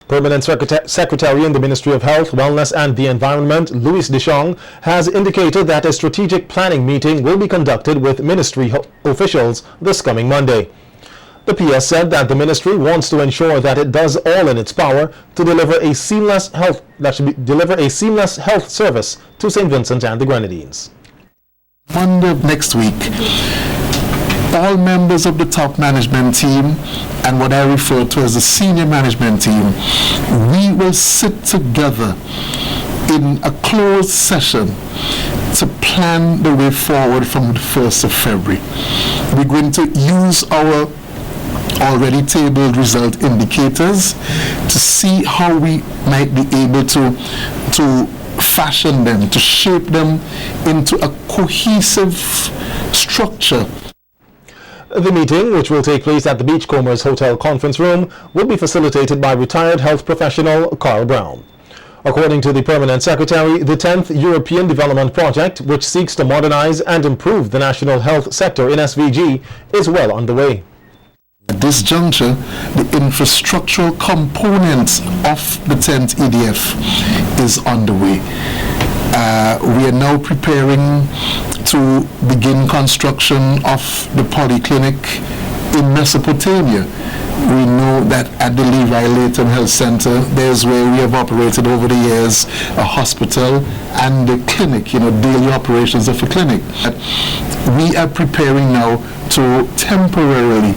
Permanent Secretary in the Ministry of Health, Wellness and the Environment, Louis Deschong, has indicated that a strategic planning meeting will be conducted with ministry officials this coming Monday. The PS said that the ministry wants to ensure that it does all in its power to deliver a seamless health service to St. Vincent and the Grenadines. Monday of next week, all members of the top management team and what I refer to as the senior management team, we will sit together in a closed session to plan the way forward from the 1st of February. We're going to use our already tabled result indicators to see how we might be able to fashion them, to shape them into a cohesive structure. The meeting, which will take place at the Beachcombers Hotel Conference Room, will be facilitated by retired health professional Carl Brown. According to the Permanent Secretary, the 10th European Development Project, which seeks to modernize and improve the national health sector in SVG, is well underway. At this juncture, the infrastructural component of the 10th EDF is underway. We are now preparing to begin construction of the polyclinic in Mesopotamia. We know that at the Levi Latham Health Center, there's where we have operated over the years, a hospital and the clinic, daily operations of a clinic. We are preparing now to temporarily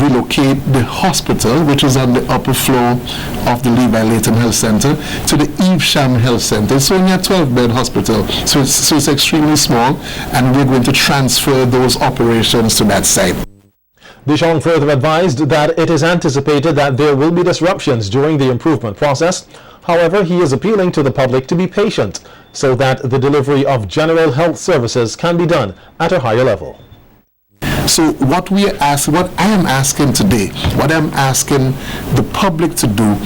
relocate the hospital, which is on the upper floor of the Levi Latham Health Center, to the Evesham Health Center. It's only a 12-bed hospital, so it's extremely small, and we're going to transfer those operations to that site. Deschong further advised that it is anticipated that there will be disruptions during the improvement process. However, he is appealing to the public to be patient so that the delivery of general health services can be done at a higher level. So what I am asking today, what I'm asking the public to do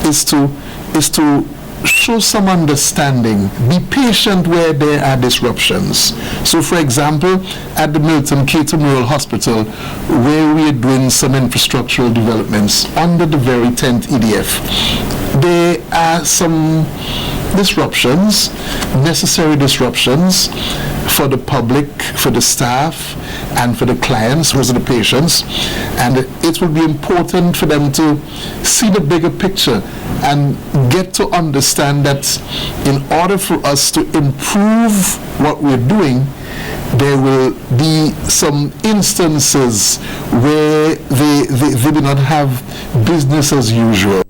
is to show some understanding, be patient where there are disruptions. So for example, at the Milton K. Memorial Hospital, where we are doing some infrastructural developments under the very 10th EDF, there are some disruptions, necessary disruptions for the public, for the staff, and for the clients, those are the patients, and it will be important for them to see the bigger picture and get to understand that in order for us to improve what we're doing, there will be some instances where they do not have business as usual.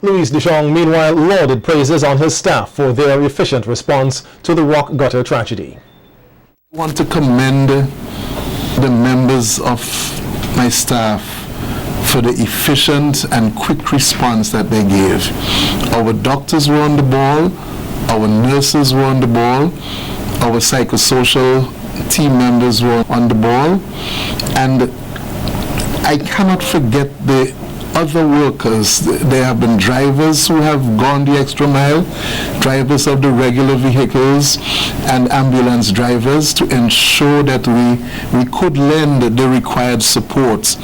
Louis Deschong, meanwhile, lauded praises on his staff for their efficient response to the rock gutter tragedy. I want to commend the members of my staff for the efficient and quick response that they gave. Our doctors were on the ball, our nurses were on the ball, our psychosocial team members were on the ball, and I cannot forget the other workers. There have been drivers who have gone the extra mile, drivers of the regular vehicles and ambulance drivers, to ensure that we could lend the required support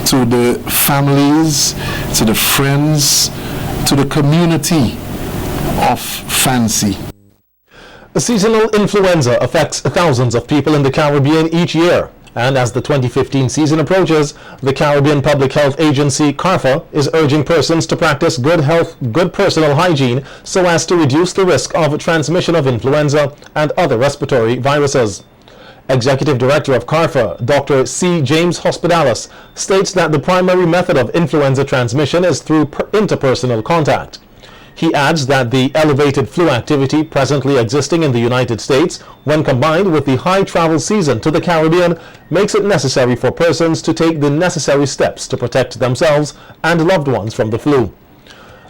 to the families, to the friends, to the community of Fancy. Seasonal influenza affects thousands of people in the Caribbean each year. And as the 2015 season approaches, the Caribbean Public Health Agency, CARPHA, is urging persons to practice good personal hygiene so as to reduce the risk of transmission of influenza and other respiratory viruses. Executive Director of CARPHA, Dr. C. James Hospitalis, states that the primary method of influenza transmission is through interpersonal contact. He adds that the elevated flu activity presently existing in the United States, when combined with the high travel season to the Caribbean, makes it necessary for persons to take the necessary steps to protect themselves and loved ones from the flu.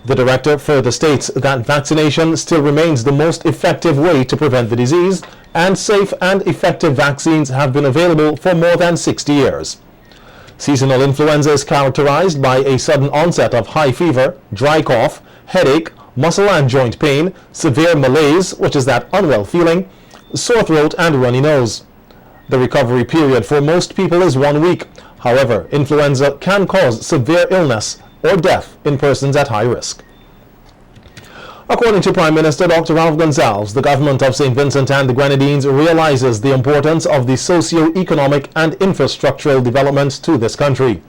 The director further states that vaccination still remains the most effective way to prevent the disease, and safe and effective vaccines have been available for more than 60 years. Seasonal influenza is characterized by a sudden onset of high fever, dry cough, headache, muscle and joint pain, severe malaise, which is that unwell feeling, sore throat and runny nose. The recovery period for most people is 1 week. However, influenza can cause severe illness or death in persons at high risk. According to Prime Minister Dr. Ralph Gonsalves, the government of St. Vincent and the Grenadines realizes the importance of the socio-economic and infrastructural development to this country.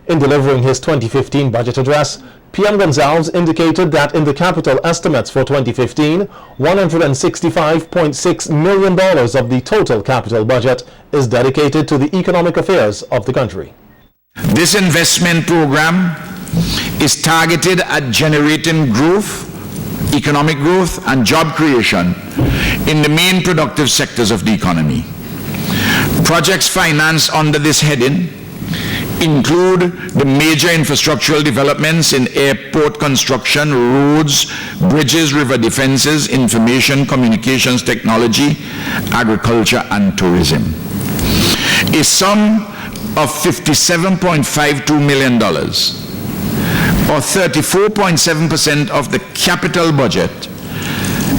In delivering his 2015 budget address, PM Gonsalves indicated that in the capital estimates for 2015, $165.6 million of the total capital budget is dedicated to the economic affairs of the country. This investment program is targeted at generating growth, economic growth and job creation in the main productive sectors of the economy. Projects financed under this heading include the major infrastructural developments in airport construction, roads, bridges, river defenses, information, communications technology, agriculture and tourism. A sum of $57.52 million, or 34.7% of the capital budget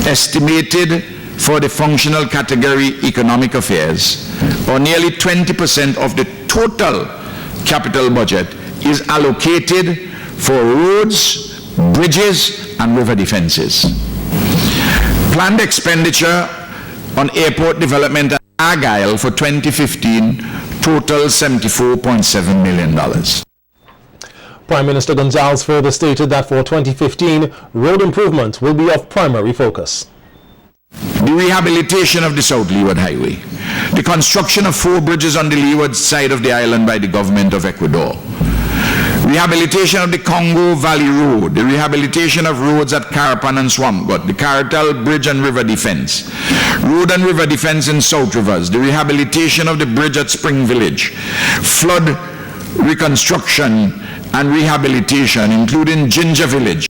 estimated for the functional category economic affairs, or nearly 20% of the total capital budget, is allocated for roads, bridges and river defenses. Planned expenditure on airport development at Argyle for 2015 totals $74.7 million. Prime Minister Gonsalves further stated that for 2015, road improvement will be of primary focus. The rehabilitation of the South Leeward Highway, the construction of 4 bridges on the leeward side of the island by the government of Ecuador, rehabilitation of the Congo Valley Road, the rehabilitation of roads at Carapan and Swampgut, the Caratal Bridge and River Defense, road and river defense in South Rivers, the rehabilitation of the bridge at Spring Village, flood reconstruction and rehabilitation, including Ginger Village,